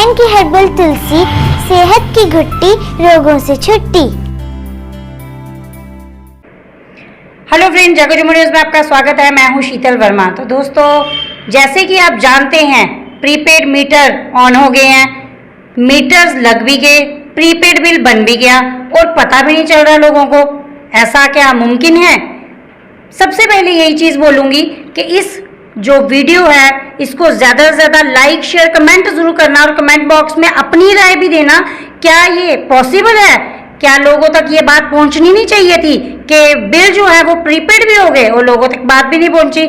Iron की herbal तुलसी, सेहत की घुट्टी, रोगों से छुट्टी। हेलो फ्रेंड, जगह न्यूज़ में आपका स्वागत है। मैं हूं शीतल वर्मा। तो दोस्तों, जैसे कि आप जानते हैं, प्रीपेड मीटर ऑन हो गए हैं, मीटर्स लग भी गए, प्रीपेड बिल बन भी गया और पता भी नहीं चल रहा लोगों को। ऐसा क्या मुमकिन है? सबसे पहले यही चीज़ बोलूँगी कि इस जो वीडियो है इसको ज़्यादा से ज़्यादा लाइक, शेयर, कमेंट ज़रूर करना और कमेंट बॉक्स में अपनी राय भी देना। क्या ये पॉसिबल है? क्या लोगों तक ये बात पहुंचनी नहीं चाहिए थी कि बिल जो है वो प्रीपेड भी हो गए और लोगों तक बात भी नहीं पहुंची?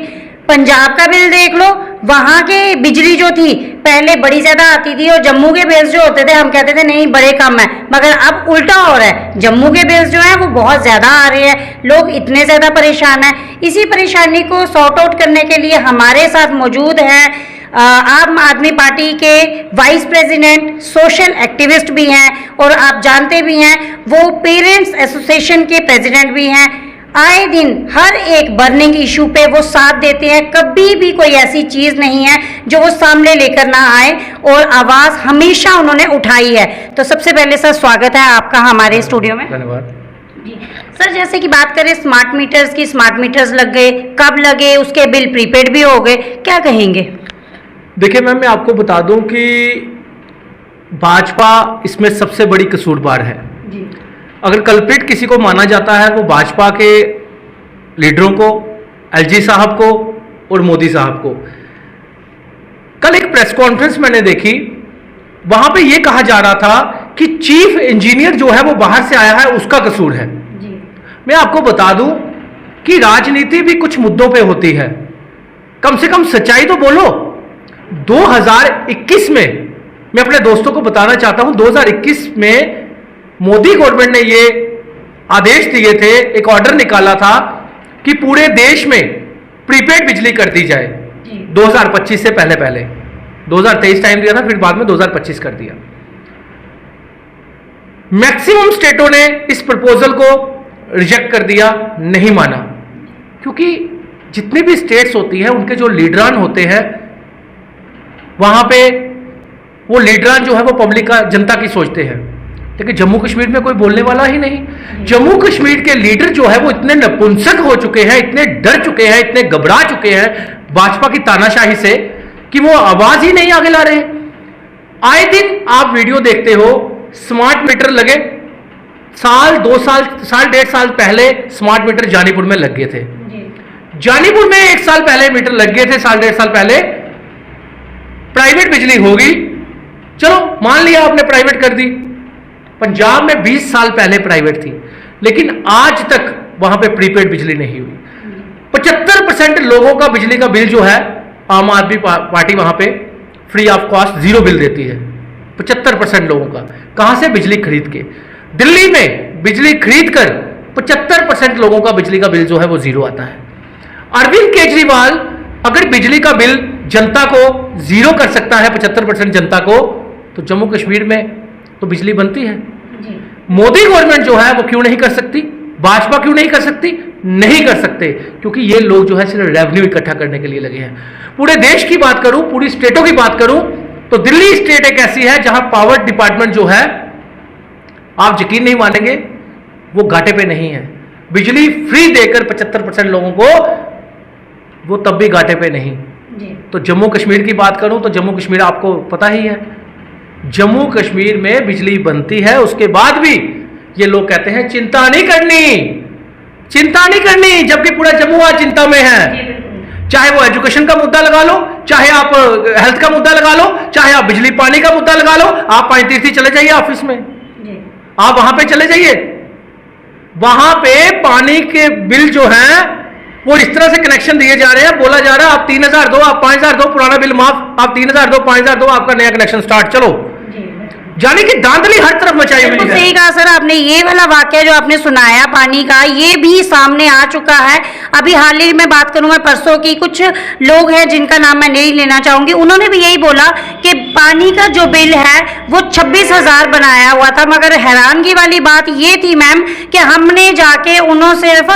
पंजाब का बिल देख लो, वहाँ के बिजली जो थी पहले बड़ी ज़्यादा आती थी और जम्मू के बिल्स जो होते थे हम कहते थे नहीं बड़े कम है, मगर अब उल्टा हो रहा है। जम्मू के बिल्स जो हैं वो बहुत ज़्यादा आ रहे हैं, लोग इतने ज़्यादा परेशान हैं। इसी परेशानी को सॉर्ट आउट करने के लिए हमारे साथ मौजूद हैं आम आदमी पार्टी के वाइस प्रेसिडेंट, सोशल एक्टिविस्ट भी हैं और आप जानते भी हैं वो पेरेंट्स एसोसिएशन के प्रेसिडेंट भी हैं। आए दिन हर एक बर्निंग इशू पे वो साथ देते हैं, कभी भी कोई ऐसी चीज़ नहीं है जो वो सामने लेकर ना आए और आवाज़ हमेशा उन्होंने उठाई है। तो सबसे पहले सर स्वागत है आपका हमारे स्टूडियो में। धन्यवाद जी सर, जैसे कि बात करें स्मार्ट मीटर्स की, स्मार्ट मीटर्स लग गए, कब लगे, उसके बिल प्रीपेड भी हो गए, क्या कहेंगे? देखिए मैम, मैं आपको बता दूं कि भाजपा इसमें सबसे बड़ी कसूरवार है। जी। अगर कल्प्रिट किसी को माना जाता है वो भाजपा के लीडरों को, एलजी साहब को और मोदी साहब को। कल एक प्रेस कॉन्फ्रेंस मैंने देखी, वहां पे ये कहा जा रहा था कि चीफ इंजीनियर जो है वो बाहर से आया है, उसका कसूर है। जी। मैं आपको बता दूं कि राजनीति भी कुछ मुद्दों पे होती है, कम से कम सच्चाई तो बोलो। 2021 में मैं अपने दोस्तों को बताना चाहता हूं, 2021 में मोदी गवर्नमेंट ने ये आदेश दिए थे, एक ऑर्डर निकाला था कि पूरे देश में प्रीपेड बिजली कर दी जाए 2025 से पहले। 2023 टाइम दिया था, फिर बाद में 2025 कर दिया। मैक्सिमम स्टेटों ने इस प्रपोजल को रिजेक्ट कर दिया, नहीं माना, क्योंकि जितनी भी स्टेट्स होती हैं उनके जो लीडरान होते हैं वहां पे वो लीडरान जो है वो पब्लिक का, जनता की सोचते हैं। लेकिन जम्मू कश्मीर में कोई बोलने वाला ही नहीं। जम्मू कश्मीर के लीडर जो है वो इतने नपुंसक हो चुके हैं, इतने डर चुके हैं, इतने घबरा चुके हैं भाजपा की तानाशाही से कि वो आवाज ही नहीं आगे ला रहे। आए दिन आप वीडियो देखते हो, स्मार्ट मीटर लगे, साल 2 साल, साल 1.5 साल पहले स्मार्ट मीटर जानीपुर में लग गए थे। जानीपुर में 1 साल पहले मीटर लग गए थे, साल 1.5 साल पहले। प्राइवेट बिजली होगी, चलो मान लिया आपने प्राइवेट कर दी। पंजाब में 20 साल पहले प्राइवेट थी, लेकिन आज तक वहां पे प्रीपेड बिजली नहीं हुई। 75% लोगों का बिजली का बिल जो है आम आदमी पार्टी वहां पे free of cost, zero bill देती है। 75% लोगों का, कहां से? बिजली खरीद के। दिल्ली में बिजली खरीद कर 75% लोगों का बिजली का बिल जो है वो जीरो आता है। अरविंद केजरीवाल अगर बिजली का बिल जनता को जीरो कर सकता है, 75% जनता को, तो जम्मू कश्मीर में तो बिजली बनती है। मोदी गवर्नमेंट जो है वो क्यों नहीं कर सकती? भाजपा क्यों नहीं कर सकती? नहीं कर सकते, क्योंकि ये लोग जो है सिर्फ रेवेन्यू इकट्ठा करने के लिए लगे हैं। पूरे देश की बात करूं, पूरी स्टेटों की बात करूं, तो दिल्ली स्टेट एक ऐसी है जहां पावर डिपार्टमेंट जो है, आप यकीन नहीं मानेंगे, वो घाटे पे नहीं है। बिजली फ्री देकर 75% लोगों को, वो तब भी घाटे पे नहीं। तो जम्मू कश्मीर की बात करूं तो जम्मू कश्मीर आपको पता ही है, जम्मू कश्मीर में बिजली बनती है, उसके बाद भी ये लोग कहते हैं चिंता नहीं करनी, चिंता नहीं करनी, जबकि पूरा जम्मू आज चिंता में है। चाहे वो एजुकेशन का मुद्दा लगा लो, चाहे आप हेल्थ का मुद्दा लगा लो, चाहे आप बिजली पानी का मुद्दा लगा लो। आप 35 चले जाइए ऑफिस में, आप वहां पे चले जाइए, वहां पे पानी के बिल जो है वो इस तरह से कनेक्शन दिए जा रहे हैं, बोला जा रहा है आप 3000 दो, आप 5000 दो, पुराना बिल माफ, आप 3000 दो, 5000 दो, आपका नया कनेक्शन स्टार्ट, चलो। जाने की दांतली हर तरफ मचाई हुई है। सही कहा सर आपने, ये वाला वाक्य जो आपने सुनाया पानी का, ये भी सामने आ चुका है। अभी हाल ही में बात करूं मैं परसों की, कुछ लोग हैं जिनका नाम मैं नहीं लेना चाहूंगी, उन्होंने भी यही बोला कि पानी का जो बिल है वो 26,000 बनाया हुआ था। मगर हैरानगी वाली बात ये थी मैम कि हमने जाके उनको सिर्फ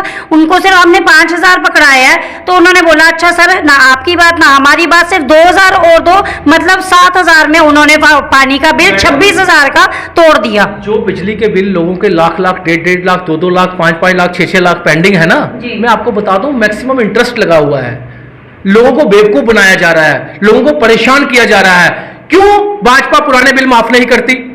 हमने 5,000 पकड़ाया है, तो उन्होंने बोला अच्छा सर, ना आपकी बात ना हमारी बात, सिर्फ 2,000 और दो, मतलब 7,000 में उन्होंने पानी का बिल 26,000 का तोड़ दिया। जो बिजली के बिल लोगों के लाख लाख, 1.5 लाख, 2-2 लाख, 5-5 लाख, 6-6 लाख पेंडिंग है ना, मैं आपको बता दूं मैक्सिमम इंटरेस्ट लगा हुआ है। लोगों को बेवकूफ बनाया जा रहा है, लोगों को परेशान किया जा रहा है। क्यों भाजपा पुराने बिल माफ नहीं करती?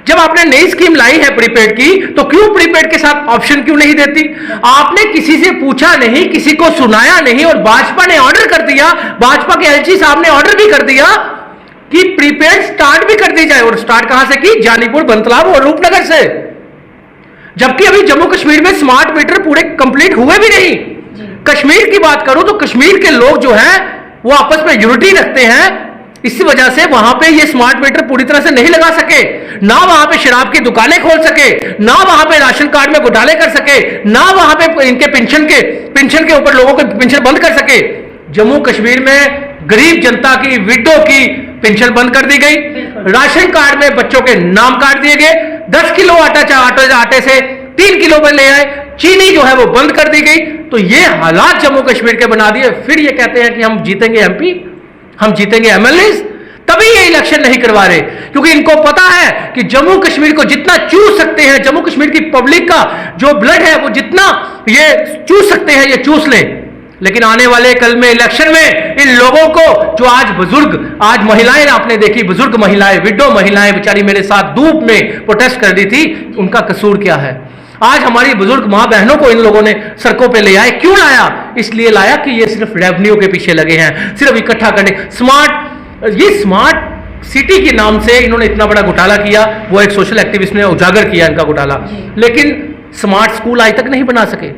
जब आपने नई स्कीम लाई है प्रीपेड की, तो क्यों प्रीपेड के साथ ऑप्शन क्यों नहीं देती? आपने किसी से पूछा नहीं, किसी को सुनाया नहीं, और भाजपा ने ऑर्डर कर दिया, भाजपा के एलजी साहब ने ऑर्डर भी कर दिया कि प्रीपेड स्टार्ट भी कर दी जाए। और स्टार्ट कहां से की? जानीपुर, बंतलाब और रूपनगर से। जबकि अभी जम्मू कश्मीर में स्मार्ट मीटर पूरे कंप्लीट हुए भी नहीं। कश्मीर की बात करूं तो कश्मीर के लोग जो हैं वो आपस में यूनिटी रखते हैं, इसी वजह से वहां पे ये स्मार्ट मीटर पूरी तरह से नहीं लगा सके, ना वहां पे शराब की दुकानें खोल सके, ना वहां पे राशन कार्ड में घोटाले कर सके, ना वहां पे इनके पेंशन के ऊपर लोगों के पेंशन बंद कर सके। जम्मू कश्मीर में गरीब जनता की, विडो की पेंशन बंद कर दी गई, राशन कार्ड में बच्चों के नाम काट दिए गए, 10 किलो आटे से 3 किलो में ले आए, चीनी जो है वो बंद कर दी गई। तो ये हालात जम्मू कश्मीर के बना दिए। फिर ये कहते हैं कि हम जीतेंगे एमपी, हम जीतेंगे एमएलए, तभी ये इलेक्शन नहीं करवा रहे, क्योंकि इनको पता है कि जम्मू कश्मीर को जितना चूस सकते हैं, जम्मू कश्मीर की पब्लिक का जो ब्लड है वो जितना ये चूस सकते हैं, ये चूस लें। लेकिन आने वाले कल में इलेक्शन में इन लोगों को, जो आज बुजुर्ग, आज महिलाएं आपने देखी, बुजुर्ग महिलाएं, विडो महिलाएं बेचारी मेरे साथ धूप में प्रोटेस्ट कर रही थी, उनका कसूर क्या है? आज हमारी बुजुर्ग मां बहनों को इन लोगों ने सड़कों पे ले आए। क्यों लाया? इसलिए लाया कि ये सिर्फ रेवेन्यू के पीछे लगे हैं, सिर्फ इकट्ठा करने। स्मार्ट सिटी के नाम से इन्होंने इतना बड़ा घोटाला किया, वो एक सोशल एक्टिविस्ट ने उजागर किया इनका घोटाला। लेकिन स्मार्ट स्कूल आज तक नहीं बना सके,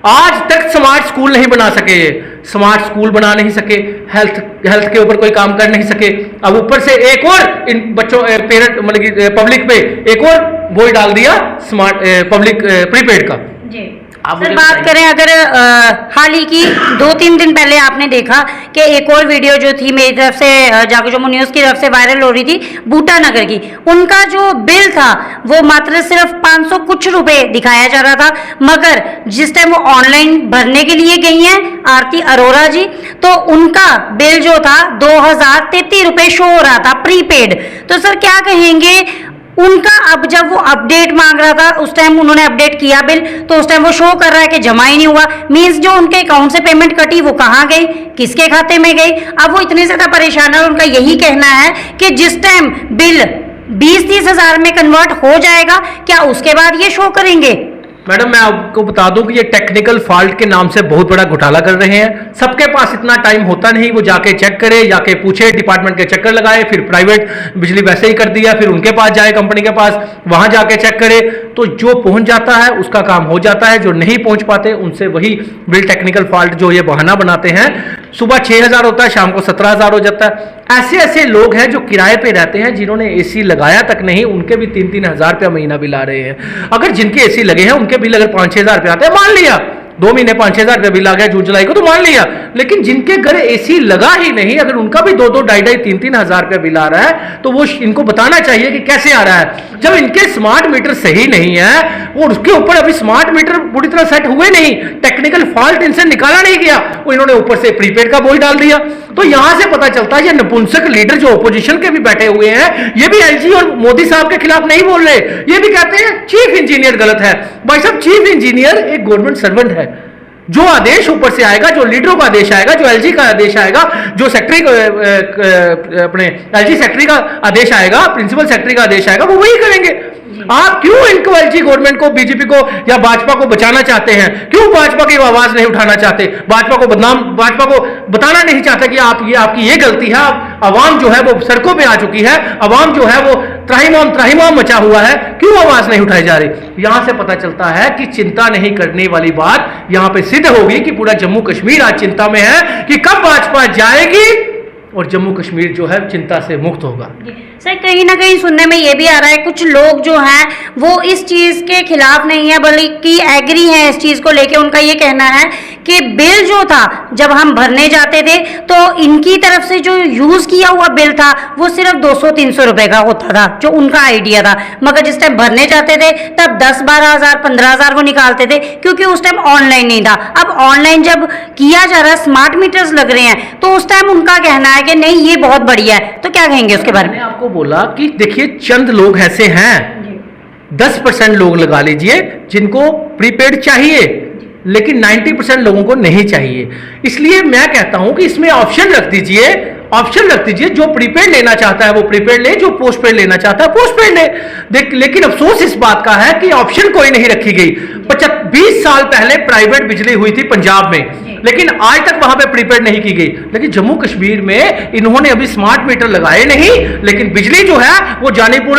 आज तक स्मार्ट स्कूल नहीं बना सके, स्मार्ट स्कूल बना नहीं सके, हेल्थ के ऊपर कोई काम कर नहीं सके। अब ऊपर से एक और इन बच्चों पेरेंट मतलब कि पब्लिक पे एक और बोझ डाल दिया स्मार्ट पब्लिक प्रीपेड का। सर बात करें अगर हाल ही की 2-3 दिन पहले आपने देखा कि एक और वीडियो जो थी मेरी तरफ से, जागो जम्मू न्यूज़ की तरफ से वायरल हो रही थी, बूटा नगर की, उनका जो बिल था वो मात्र सिर्फ 500 कुछ रुपए दिखाया जा रहा था। मगर जिस टाइम वो ऑनलाइन भरने के लिए गई हैं आरती अरोरा जी, तो उनका बिल जो था 2,033 रुपए शो हो रहा था प्रीपेड। तो सर क्या कहेंगे उनका? अब जब वो अपडेट मांग रहा था उस टाइम उन्होंने अपडेट किया बिल, तो उस टाइम वो शो कर रहा है कि जमा ही नहीं हुआ। मींस जो उनके अकाउंट से पेमेंट कटी वो कहाँ गई, किसके खाते में गई? अब वो इतने ज्यादा परेशान है, उनका यही कहना है कि जिस टाइम बिल 20-30 हजार में कन्वर्ट हो जाएगा, क्या उसके बाद ये शो करेंगे? मैडम मैं आपको बता दूं कि ये टेक्निकल फॉल्ट के नाम से बहुत बड़ा घोटाला कर रहे हैं। सबके पास इतना टाइम होता नहीं, वो जाके चेक करे, जाके पूछे, डिपार्टमेंट के चक्कर लगाए, फिर प्राइवेट बिजली वैसे ही कर दिया, फिर उनके पास जाए, कंपनी के पास, वहां जाके चेक करे। तो जो पहुंच जाता है उसका काम हो जाता है, जो नहीं पहुंच पाते उनसे वही बिल टेक्निकल फॉल्ट जो ये बहाना बनाते हैं, सुबह 6,000 होता है, शाम को 17,000 हो जाता है। ऐसे लोग हैं जो किराए पे रहते हैं, जिन्होंने एसी लगाया तक नहीं, उनके भी 3-3 हजार रुपया महीना बिल आ रहे हैं। अगर जिनके एसी लगे हैं उनके बिल अगर 5-6 हजार रुपया आते हैं, मान लिया 2 महीने 5-6 हजार रुपया बिल आ गया जून जुलाई को, तो मान लिया। लेकिन जिनके घर एसी लगा ही नहीं, अगर उनका भी 2-2, 2.5, 3-3 हजार रुपया बिल आ रहा है, तो वो इनको बताना चाहिए कि कैसे आ रहा है। जब इनके स्मार्ट मीटर सही नहीं है और उसके ऊपर अभी स्मार्ट मीटर पूरी तरह सेट हुए नहीं, टेक्निकल फॉल्ट इनसे निकाला नहीं गया, वो इन्होंने ऊपर से प्रीपेड का बोझ डाल दिया। तो यहां से पता चलता है ये नपुंसक लीडर जो ओपोजिशन के भी बैठे हुए हैं, ये भी एलजी और मोदी साहब के खिलाफ नहीं बोल रहे, ये भी कहते हैं चीफ इंजीनियर गलत है। भाई साहब, चीफ इंजीनियर एक गवर्नमेंट सर्वेंट है। जो आदेश ऊपर से आएगा, जो लीडरों का आदेश आएगा, जो एलजी का आदेश आएगा, जो सेक्रेटरी अपने एलजी सेक्रेटरी का आदेश आएगा, प्रिंसिपल सेक्रेटरी का आदेश आएगा, वो वही करेंगे। आप क्यों इनको, एलजी गवर्नमेंट को, बीजेपी को या भाजपा को बचाना चाहते हैं? क्यों भाजपा की आवाज नहीं उठाना चाहते? भाजपा को बताना नहीं चाहते कि आपकी ये गलती है। आवाम जो है वो सड़कों पे आ चुकी है, आवाम जो है वो त्राहिमाम मचा हुआ है, क्यों आवाज नहीं उठाई जा रही? यहां से पता चलता है कि चिंता नहीं करने वाली बात यहां पे सिद्ध होगी कि पूरा जम्मू कश्मीर आज चिंता में है कि कब भाजपा जाएगी और जम्मू कश्मीर जो है चिंता से मुक्त होगा। सर कहीं ना कहीं सुनने में ये भी आ रहा है कुछ लोग जो हैं वो इस चीज के खिलाफ नहीं है बल्कि एग्री हैं इस चीज को लेके। उनका ये कहना है कि बिल जो था जब हम भरने जाते थे तो इनकी तरफ से जो यूज किया हुआ बिल था वो सिर्फ 200-300 रुपए का होता था, जो उनका आइडिया था। मगर जिस टाइम भरने जाते थे तब 10-12 हजार 15 हजार वो निकालते थे, क्योंकि उस टाइम ऑनलाइन नहीं था। अब ऑनलाइन जब किया जा रहा है, स्मार्ट मीटर्स लग रहे हैं, तो उस टाइम उनका कहना है कि नहीं ये बहुत बढ़िया है। तो क्या कहेंगे उसके बारे में? मैंने आपको बोला कि देखिए चंद लोग ऐसे हैं, 10% लोग लगा लीजिए जिनको प्रीपेड चाहिए, लेकिन 90% लोगों को नहीं चाहिए। इसलिए मैं कहता हूं कि इसमें ऑप्शन रख दीजिए, जो प्रीपेड लेना चाहता है वो प्रीपेड ले, जो पोस्टपेड लेना चाहता है पोस्टपेड ले। लेकिन अफसोस इस बात का है कि ऑप्शन कोई नहीं रखी गई। 20 साल पहले प्राइवेट बिजली हुई थी पंजाब में, लेकिन आज तक वहां पे प्रीपेड नहीं की गई। लेकिन जम्मू कश्मीर में इन्होंने अभी स्मार्ट मीटर लगाए नहीं, लेकिन बिजली जो है वो जानीपुर,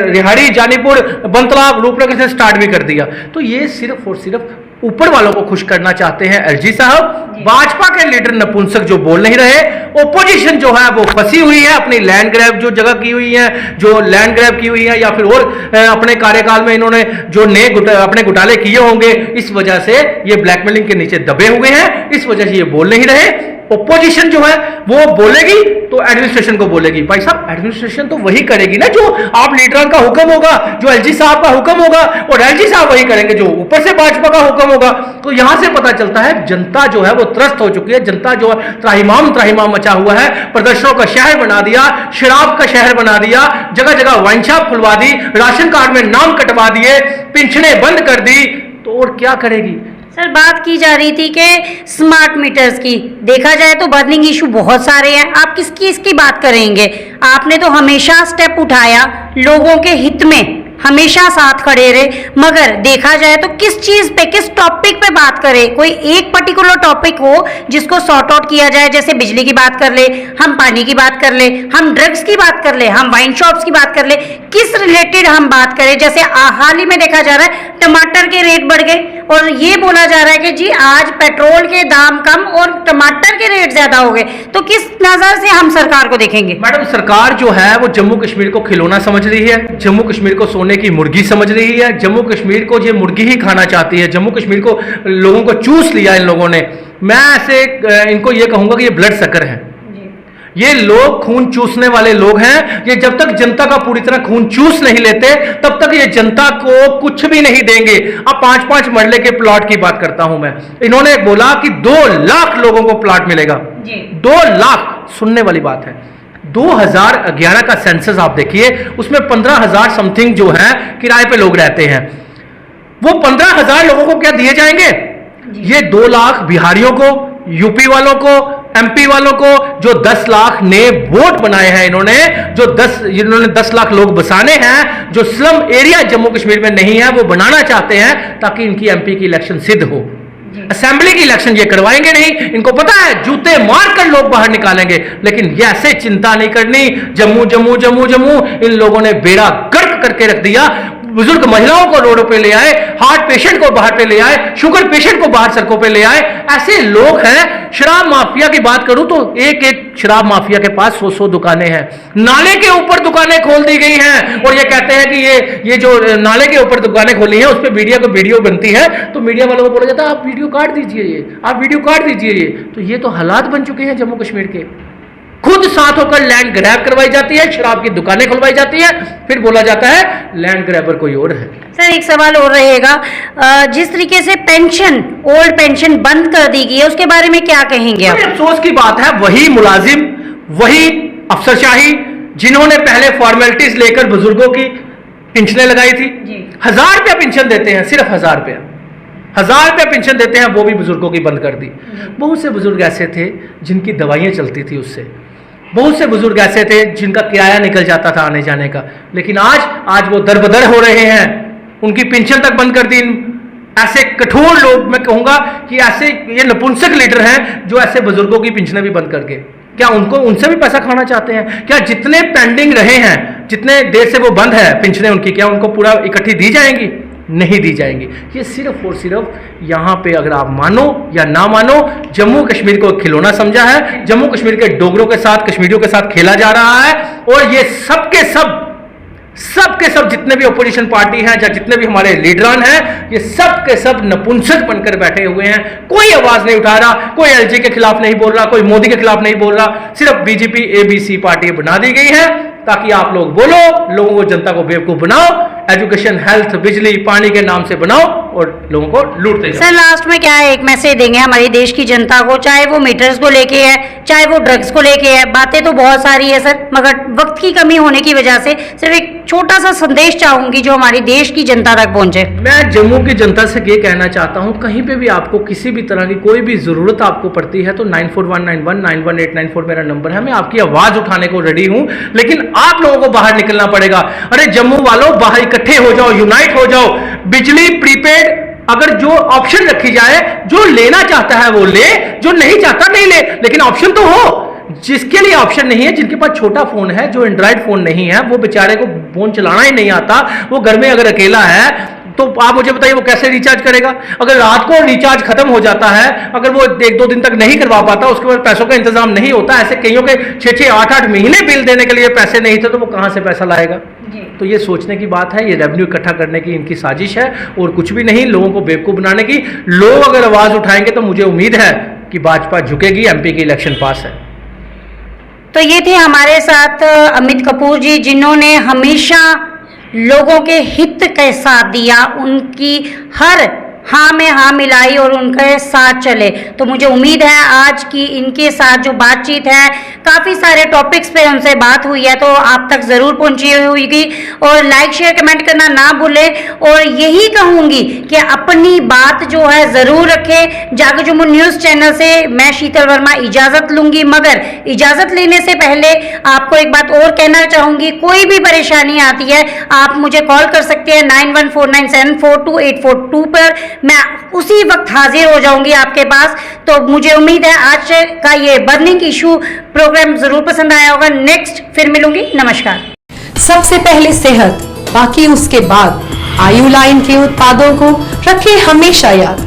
रिहाड़ी, जानीपुर, बंतलाब, रूपनगर से स्टार्ट भी कर दिया। तो ये सिर्फ और सिर्फ ऊपर वालों को खुश करना चाहते हैं एलजी साहब। भाजपा के लीडर नपुंसक जो बोल नहीं रहे, ओपोजिशन जो है वो फंसी हुई है अपनी लैंड ग्रैब जो जगह की हुई है, जो लैंड ग्रैब की हुई है, या फिर और अपने कार्यकाल में इन्होंने जो नए अपने घोटाले किए होंगे, इस वजह से ये ब्लैकमेलिंग के नीचे दबे हुए हैं, इस वजह से ये बोल नहीं रहे। ओपोजिशन जो है वो बोलेगी तो एडमिनिस्ट्रेशन को बोलेगी। भाई साहब एडमिनिस्ट्रेशन तो वही करेगी ना जो आप लीडर का हुक्म होगा, जो एलजी साहब का हुक्म होगा, और एलजी साहब वही करेंगे जो ऊपर से भाजपा का हुक्म होगा। तो यहां से पता चलता है जनता जो है वो त्रस्त हो चुकी है, जनता जो है त्राहिमाम मचा हुआ है। प्रदर्शनों का शहर बना दिया, शराब का शहर बना दिया, जगह जगह वाइन शॉप खुलवा दी, राशन कार्ड में नाम कटवा दिए, पेंशनें बंद कर दी, तो और क्या करेगी? सर बात की जा रही थी कि स्मार्ट मीटर्स की, देखा जाए तो बर्निंग इशू बहुत सारे हैं। आप किसकी बात करेंगे? आपने तो हमेशा स्टेप उठाया, लोगों के हित में हमेशा साथ खड़े रहे, मगर देखा जाए तो किस चीज पे, किस टॉपिक पे बात करें? कोई एक पर्टिकुलर टॉपिक हो जिसको सॉर्ट आउट किया जाए, जैसे बिजली की बात कर ले, हम पानी की बात कर ले, हम ड्रग्स की बात कर ले, हम वाइन शॉप्स की बात कर ले, किस रिलेटेड हम बात करें? जैसे हाल ही में देखा जा रहा है टमाटर के रेट बढ़ गए और ये बोला जा रहा है कि जी आज पेट्रोल के दाम कम और टमाटर के रेट ज्यादा हो गए। तो किस नजर से हम सरकार को देखेंगे? मैडम सरकार जो है वो जम्मू कश्मीर को खिलौना समझ रही है, जम्मू कश्मीर को सोने की मुर्गी समझ रही है, जम्मू कश्मीर को ये मुर्गी ही खाना चाहती है, जम्मू कश्मीर को लोगों को चूस लिया इन लोगों ने। मैं ऐसे इनको ये कहूंगा कि ये ब्लड सकर है, ये लोग खून चूसने वाले लोग हैं। ये जब तक जनता का पूरी तरह खून चूस नहीं लेते तब तक ये जनता को कुछ भी नहीं देंगे। अब 5-5 मरले के प्लॉट की बात करता हूं मैं। इन्होंने बोला कि 2 लाख लोगों को प्लॉट मिलेगा, 2 लाख, सुनने वाली बात है। 2011 का सेंसस आप देखिए, उसमें 15,000 समथिंग जो है किराए पे लोग रहते हैं। वो 15,000 लोगों को क्या दिए जाएंगे? ये 2 लाख बिहारियों को, यूपी वालों को, एमपी वालों को, जो 10 लाख नए वोट बनाए हैं इन्होंने, इन्होंने 10 लाख लोग बसाने हैं, जो स्लम एरिया जम्मू कश्मीर में नहीं है वो बनाना चाहते हैं, ताकि इनकी एमपी की इलेक्शन सिद्ध हो। असेंबली की इलेक्शन ये करवाएंगे नहीं, इनको पता है जूते मारकर लोग बाहर निकालेंगे। लेकिन ये ऐसे चिंता नहीं करनी, जम्मू जम्मू जम्मू जम्मू, इन लोगों ने बेड़ा गर्क करके रख दिया। बुजुर्ग महिलाओं को रोडों पे ले आए, हार्ट पेशेंट को बाहर पे ले आए, शुगर पेशेंट को बाहर सड़कों पे ले आए। ऐसे लोग हैं। शराब माफिया की बात करूं तो एक शराब माफिया के पास 100 दुकानें हैं, नाले के ऊपर दुकानें खोल दी गई हैं, और ये कहते हैं कि ये जो नाले के ऊपर दुकानें खोली हैं उस पर मीडिया को वीडियो बनती है, तो मीडिया वालों को बोला जाता है आप वीडियो काट दीजिए, आप वीडियो काट दीजिए। तो ये तो हालात बन चुके हैं जम्मू कश्मीर के। खुद साथ होकर लैंड ग्रैब करवाई जाती है, शराब की दुकानें खुलवाई जाती है, फिर बोला जाता है लैंड ग्रैबर कोई और है। सर एक सवाल और रहेगा, जिस तरीके से पेंशन, ओल्ड पेंशन बंद कर दी गई है, उसके बारे में क्या कहेंगे आप? अफसोस की बात है, वही मुलाजिम, वही अफसरशाही जिन्होंने पहले फॉर्मेलिटीज लेकर बुजुर्गों की पेंशनें लगाई थी, 1000 रुपया पेंशन देते हैं, सिर्फ 1000 रुपया, 1000 रुपया पेंशन देते हैं, वो भी बुजुर्गों की बंद कर दी। बहुत से बुजुर्ग ऐसे थे जिनकी दवाइयां चलती थी उससे, बहुत से बुजुर्ग ऐसे थे जिनका किराया निकल जाता था आने जाने का, लेकिन आज वो दरबदर हो रहे हैं, उनकी पेंशन तक बंद कर दी। ऐसे कठोर लोग, मैं कहूंगा कि ऐसे ये नपुंसक लीडर हैं जो ऐसे बुजुर्गों की पेंशनें भी बंद करके, क्या उनको उनसे भी पैसा खाना चाहते हैं? क्या जितने पेंडिंग रहे हैं, जितने देर से वो बंद है पेंशनें उनकी, क्या उनको पूरा इकट्ठी दी जाएंगी? नहीं दी जाएंगी। ये सिर्फ और सिर्फ यहाँ पे अगर आप मानो या ना मानो, जम्मू कश्मीर को खिलौना समझा है, जम्मू कश्मीर के डोगरों के साथ, कश्मीरियों के साथ खेला जा रहा है। और ये सब के सब जितने भी अपोजिशन पार्टी हैं या जितने भी हमारे लीडरान हैं, ये सब के सब नपुंसक बनकर बैठे हुए हैं। कोई आवाज नहीं उठा रहा, कोई एलजी के खिलाफ नहीं बोल रहा, कोई मोदी के खिलाफ नहीं बोल रहा। सिर्फ बीजेपी ABC पार्टी बना दी गई है ताकि आप लोग बोलो, लोगों को, जनता को बेवकूफ बनाओ, एजुकेशन, हेल्थ, बिजली, पानी के नाम से बनाओ और लोगों को लूटते जाओ। सर लास्ट में क्या है, एक मैसेज देंगे हमारी देश की जनता को, चाहे वो मीटर्स को लेके है, चाहे वो ड्रग्स को लेके है। बातें तो बहुत सारी है सर, मगर वक्त की कमी होने की वजह से सिर्फ एक छोटा सा संदेश चाहूंगी जो हमारी देश की जनता तक पहुंचे। मैं जम्मू की जनता से ये कहना चाहता हूं, कहीं पे भी आपको किसी भी तरह की कोई भी जरूरत आपको पड़ती है तो 9419191894 मेरा नंबर है। मैं आपकी आवाज उठाने को रेडी हूं, लेकिन आप लोगों को बाहर निकलना पड़ेगा। अरे जम्मू वालों, बाहर इकट्ठे हो जाओ, यूनाइट हो जाओ। बिजली प्रीपेड अगर जो ऑप्शन रखी जाए, जो लेना चाहता है वो ले, जो नहीं चाहता नहीं ले, लेकिन ऑप्शन तो हो। जिसके लिए ऑप्शन नहीं है, जिनके पास छोटा फोन है, जो एंड्रॉइड फोन नहीं है, वो बेचारे को फोन चलाना ही नहीं आता, वो घर में अगर अकेला है, तो आप मुझे बताइए वो कैसे रिचार्ज करेगा। अगर रात को रिचार्ज खत्म हो जाता है, अगर वो 1-2 दिन तक नहीं करवा पाता, उसके बाद पैसों का इंतजाम नहीं होता, ऐसे कईयों के 6-6, 8-8 महीने बिल देने के लिए पैसे नहीं थे, तो वो कहां से पैसा लाएगा। तो ये सोचने की बात है, ये रेवेन्यू इकट्ठा करने की इनकी साजिश है और कुछ भी नहीं, लोगों को बेवकूफ बनाने की। लोग अगर आवाज उठाएंगे तो मुझे उम्मीद है कि भाजपा झुकेगी। MP की इलेक्शन पास है। तो ये थे हमारे साथ अमित कपूर जी, जिन्होंने हमेशा लोगों के हित के साथ दिया, उनकी हर हाँ में हाँ मिलाई और उनके साथ चले। तो मुझे उम्मीद है आज की इनके साथ जो बातचीत है, काफ़ी सारे टॉपिक्स पे उनसे बात हुई है, तो आप तक ज़रूर पहुंची होगी। और लाइक शेयर कमेंट करना ना भूलें। और यही कहूँगी कि अपनी बात जो है ज़रूर रखें। जागो जम्मू न्यूज़ चैनल से मैं शीतल वर्मा इजाज़त लूँगी, मगर इजाज़त लेने से पहले आपको एक बात और कहना चाहूँगी, कोई भी परेशानी आती है आप मुझे कॉल कर सकते हैं 9149742842 पर। मैं उसी वक्त हाजिर हो जाऊंगी आपके पास। तो मुझे उम्मीद है आज का ये बर्निंग इशू प्रोग्राम जरूर पसंद आया होगा। नेक्स्ट फिर मिलूंगी, नमस्कार। सबसे पहले सेहत, बाकी उसके बाद आयु लाइन के उत्पादों को रखें हमेशा याद।